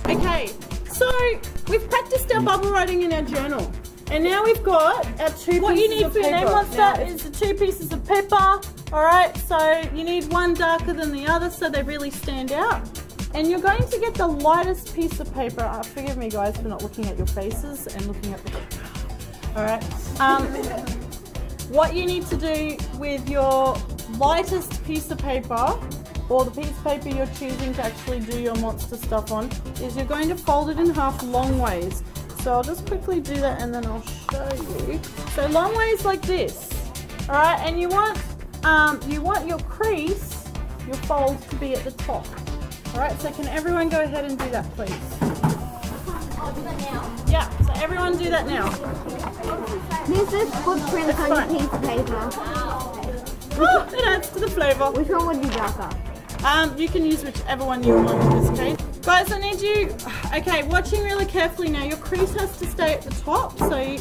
Okay, so we've practiced our bubble writing in our journal, and now we've got our two pieces of paper. What you need for your name monster is the 2 pieces of paper. Alright, so you need one darker than the other so they really stand out. And you're going to get the lightest piece of paper. Forgive me guys for not looking at your faces and looking at the paper. Alright, what you need to do with your lightest piece of paper, or the piece of paper you're choosing to actually do your monster stuff on, is you're going to fold it in half long ways. So I'll just quickly do that and then I'll show you. So long ways like this. Alright, and you want your crease, your fold, to be at the top. Alright, so can everyone go ahead and do that please? I'll do that now. Yeah, so everyone do that now. There's this footprint on your piece of paper. Oh, it adds to the flavour. Which one would be darker? You can use whichever one you want in this case. Guys, I need you, okay, watching really carefully now. Your crease has to stay at the top, so you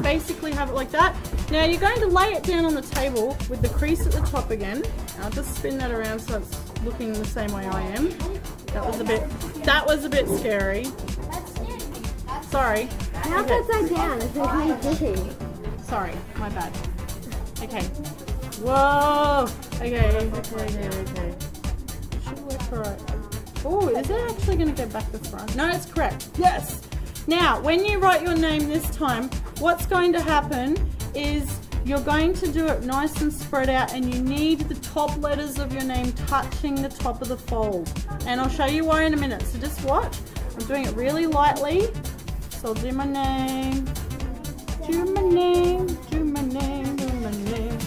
basically have it like that. Now you're going to lay it down on the table with the crease at the top again. I'll just spin that around so it's looking the same way I am. That was a bit scary. Sorry. Now Okay. upside down, it's like pretty. Sorry, my bad. Okay. Whoa. Okay. Should work alright. Oh, is it actually going to go back the front? No, it's correct. Yes. Now, when you write your name this time, what's going to happen is you're going to do it nice and spread out, and you need the top letters of your name touching the top of the fold. And I'll show you why in a minute. So just watch. I'm doing it really lightly. So I'll do my name. Do my name. Do my name. Do my name.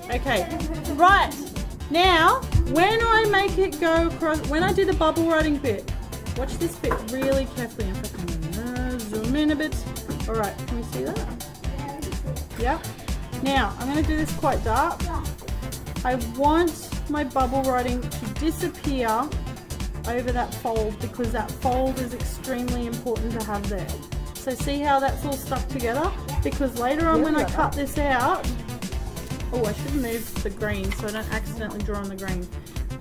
Okay, right, now when I make it go across, when I do the bubble writing bit, watch this bit really carefully. In fact, I'm gonna zoom in a bit. Alright, can we see that? Yep. Now, I'm going to do this quite dark. I want my bubble writing to disappear over that fold, because that fold is extremely important to have there. So see how that's all stuck together? Because later on when I cut this out, oh, I should move the green so I don't accidentally draw on the green.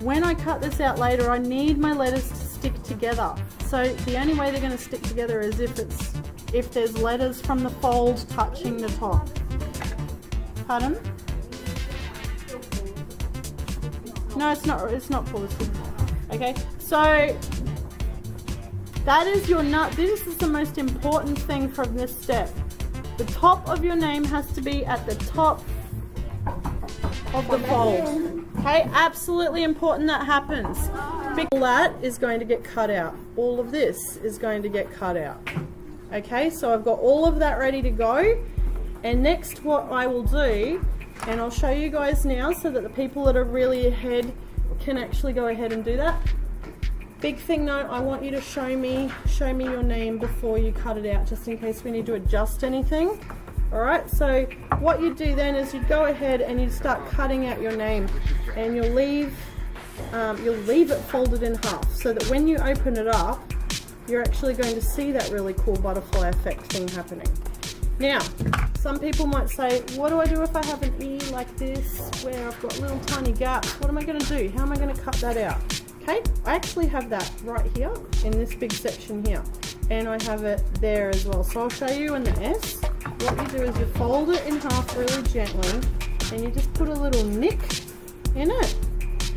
When I cut this out later, I need my letters to stick together. So the only way they're going to stick together is if there's letters from the fold touching the top. Pardon? No, it's not full. Okay, so that is your nut. This is the most important thing from this step. The top of your name has to be at the top of the fold. Okay, absolutely important that happens. All that is going to get cut out. All of this is going to get cut out. Okay, so I've got all of that ready to go. And next what I will do, and I'll show you guys now so that the people that are really ahead can actually go ahead and do that. Big thing though, I want you to show me your name before you cut it out, just in case we need to adjust anything. Alright, so what you do then is you go ahead and you start cutting out your name, and you'll leave it folded in half, so that when you open it up, you're actually going to see that really cool butterfly effect thing happening. Now, some people might say, what do I do if I have an E like this, where I've got little tiny gaps? What am I going to do? How am I going to cut that out? Okay, I actually have that right here in this big section here, and I have it there as well. So I'll show you in the S. What you do is you fold it in half really gently, and you just put a little nick in it,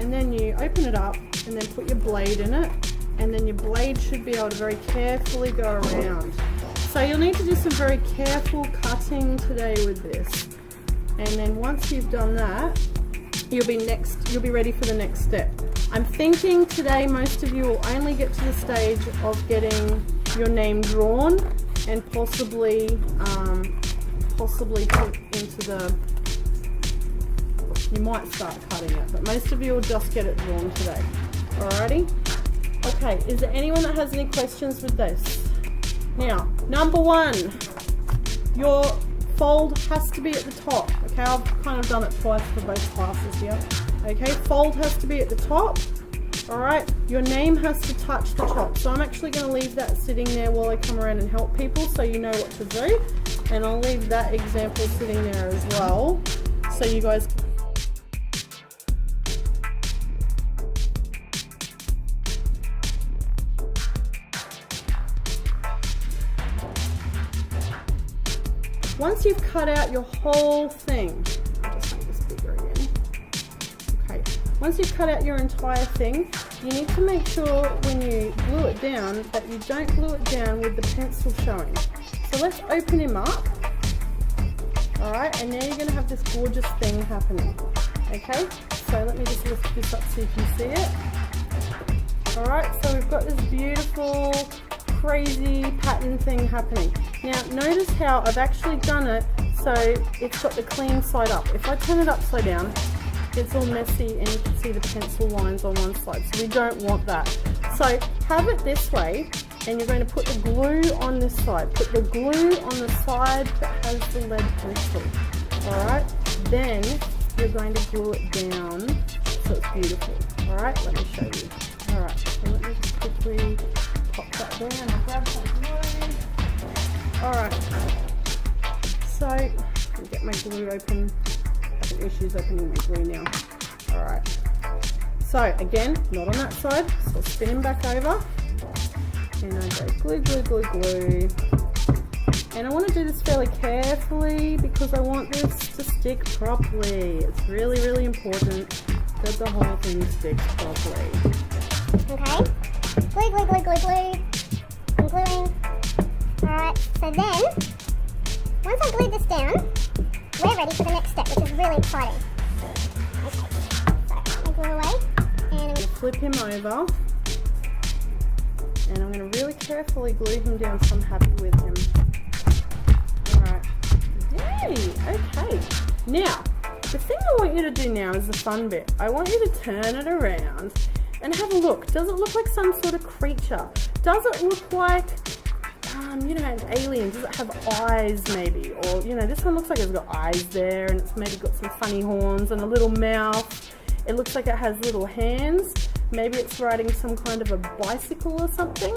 and then you open it up and then put your blade in it, and then your blade should be able to very carefully go around. So you'll need to do some very careful cutting today with this, and then once you've done that, you'll be ready for the next step. I'm thinking today most of you will only get to the stage of getting your name drawn and possibly put into You might start cutting it, but most of you will just get it drawn today. Alrighty? Okay, is there anyone that has any questions with this? Now, number 1, your fold has to be at the top. Okay, I've kind of done it twice for both classes here. Okay, fold has to be at the top. Alright, your name has to touch the top. So I'm actually going to leave that sitting there while I come around and help people so you know what to do. And I'll leave that example sitting there as well so you guys can. Once you've cut out your whole thing, I'll just make this bigger again. Okay, once you've cut out your entire thing, you need to make sure when you glue it down that you don't glue it down with the pencil showing. So let's open him up. Alright, and now you're going to have this gorgeous thing happening. Okay, so let me just lift this up so you can see it. Alright, so we've got this beautiful, crazy pattern thing happening. Now notice how I've actually done it so it's got the clean side up. If I turn it upside down, it's all messy and you can see the pencil lines on one side, so we don't want that. So have it this way, and you're going to put the glue on this side. Put the glue on the side that has the lead pencil. Alright, then you're going to glue it down so it's beautiful. Alright, let me show you. Alright, so let me just quickly pop that down and grab some glue. Alright, so I'll get my glue open. Having issues opening my glue now. Alright, so again, not on that side, so I'll spin him back over. And I go glue, glue, glue, glue. And I want to do this fairly carefully because I want this to stick properly. It's really, really important that the whole thing sticks properly. Okay. Glue, glue, glue, glue, glue. I'm gluing. Alright, so then, once I glue this down, we're ready for the next step, which is really exciting. Okay, so I glue away, and I'm going to flip him over. And I'm going to really carefully glue him down so I'm happy with him. Alright. Yay! Okay. Now, the thing I want you to do now is the fun bit. I want you to turn it around and have a look. Does it look like some sort of creature? Does it look like, you know, an alien? Does it have eyes maybe? Or, you know, this one looks like it's got eyes there and it's maybe got some funny horns and a little mouth. It looks like it has little hands. Maybe it's riding some kind of a bicycle or something.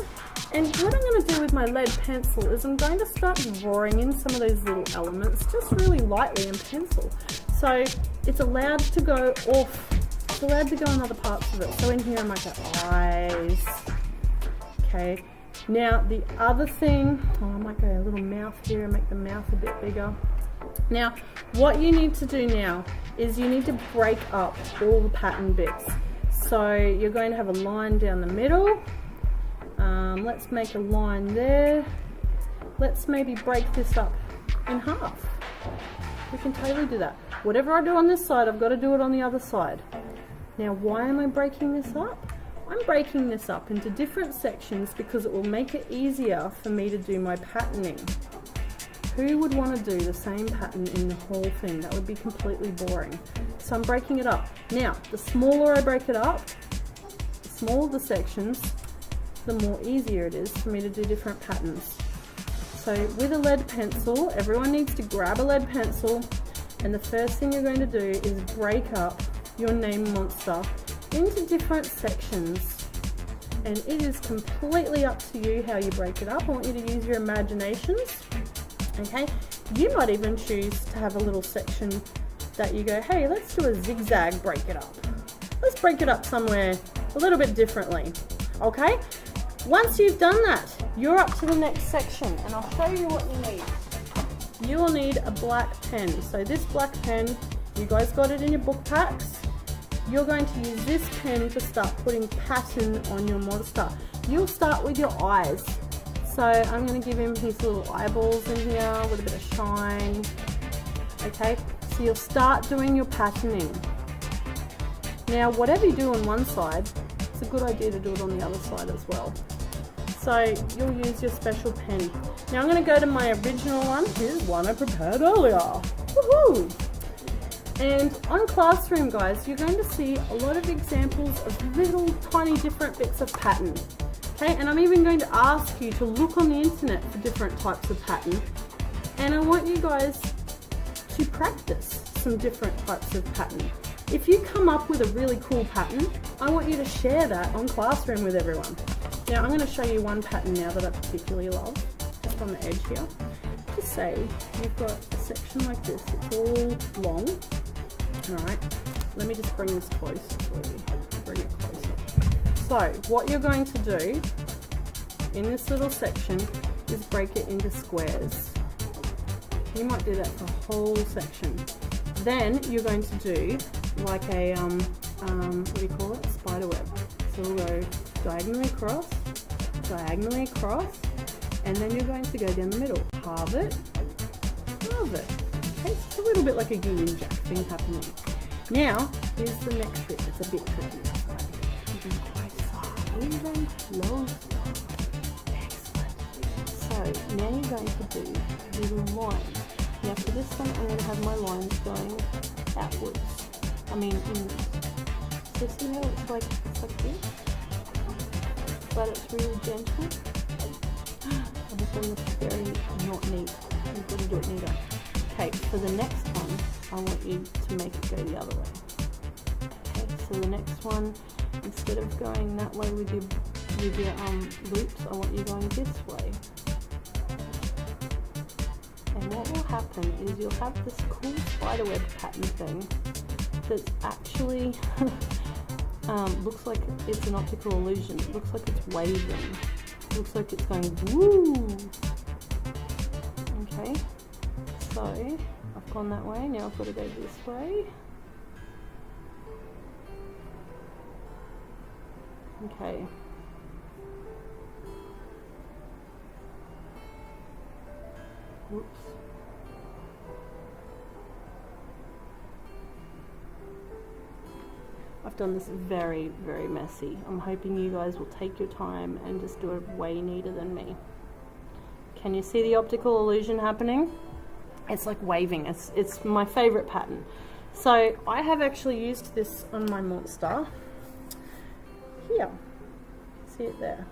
And what I'm going to do with my lead pencil is I'm going to start drawing in some of those little elements just really lightly in pencil. So it's allowed to go off. It's allowed to go in other parts of it. So in here I might go eyes. Okay. Now the other thing, I might go a little mouth here and make the mouth a bit bigger. Now what you need to do now is you need to break up all the pattern bits. So you're going to have a line down the middle. Let's make a line there. Let's maybe break this up in half. We can totally do that. Whatever I do on this side, I've got to do it on the other side. Now, why am I breaking this up? I'm breaking this up into different sections because it will make it easier for me to do my patterning. Who would want to do the same pattern in the whole thing? That would be completely boring. So I'm breaking it up. Now, the smaller I break it up, the smaller the sections, the more easier it is for me to do different patterns. So with a lead pencil, everyone needs to grab a lead pencil, and the first thing you're going to do is break up your name monster into different sections. And it is completely up to you how you break it up. I want you to use your imaginations. Okay, you might even choose to have a little section that you go, hey, let's do a zigzag, break it up. Let's break it up somewhere a little bit differently. Okay, once you've done that, you're up to the next section, and I'll show you what you need. You will need a black pen. So this black pen, you guys got it in your book packs. You're going to use this pen to start putting pattern on your monster. You'll start with your eyes. So I'm going to give him his little eyeballs in here with a bit of shine. Okay, so you'll start doing your patterning. Now, whatever you do on one side, it's a good idea to do it on the other side as well. So you'll use your special pen. Now I'm going to go to my original one. Here's one I prepared earlier. Woohoo! And on Classroom, guys, you're going to see a lot of examples of little tiny different bits of pattern. Okay, and I'm even going to ask you to look on the internet for different types of pattern. And I want you guys to practice some different types of pattern. If you come up with a really cool pattern, I want you to share that on Classroom with everyone. Now, I'm going to show you one pattern now that I particularly love, just on the edge here. Just say you've got a section like this, it's all long. Alright, let me just bring this close for you. Bring it closer. So, what you're going to do in this little section is break it into squares. You might do that for the whole section. Then you're going to do like a, what do you call it? Spider web. So we'll go diagonally across, and then you're going to go down the middle. Halve it, halve it. Okay, it's a little bit like a Union Jack thing happening. Now, here's the next bit. It's a bit tricky. Even closer, even closer. Excellent. So now you're going to do little lines. Now for this one, I'm going to have my lines going outwards. I mean inwards. So see how it's like this? But it's really gentle. I just done this very not neat. You've got to do it neater. Okay, for the next one, I want you to make it go the other way. Okay, so the next one, instead of going that way with your loops, I want you going this way. And what will happen is you'll have this cool spiderweb pattern thing that's actually looks like it's an optical illusion. It looks like it's waving. It looks like it's going woo. Okay, so I've gone that way. Now I've got to go this way. Okay. Whoops. I've done this very, very messy. I'm hoping you guys will take your time and just do it way neater than me. Can you see the optical illusion happening? It's like waving. It's my favorite pattern. So I have actually used this on my monster. Here. See it there.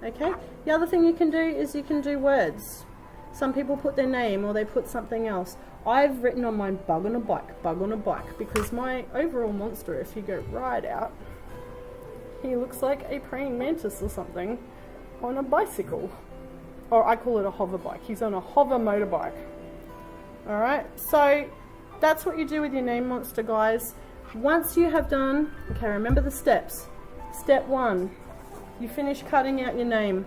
Okay. The other thing you can do is you can do words. Some people put their name or they put something else. I've written on mine bug on a bike, because my overall monster, if you go right out, he looks like a praying mantis or something on a bicycle. Or I call it a hover bike. He's on a hover motorbike. Alright, so that's what you do with your name monster, guys. Once you have done, okay, remember the steps. Step 1, you finish cutting out your name.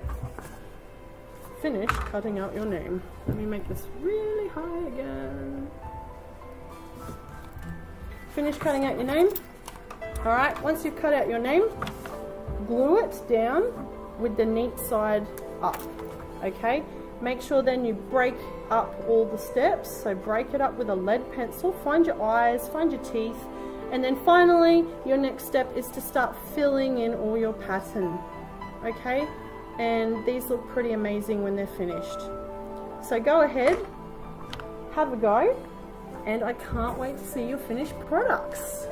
Finish cutting out your name. Let me make this really high again. Finish cutting out your name. Alright, once you've cut out your name, glue it down with the neat side up. Okay, make sure then you break up all the steps. So break it up with a lead pencil, find your eyes, find your teeth, and then finally your next step is to start filling in all your pattern. Okay, and these look pretty amazing when they're finished. So go ahead, have a go, and I can't wait to see your finished products.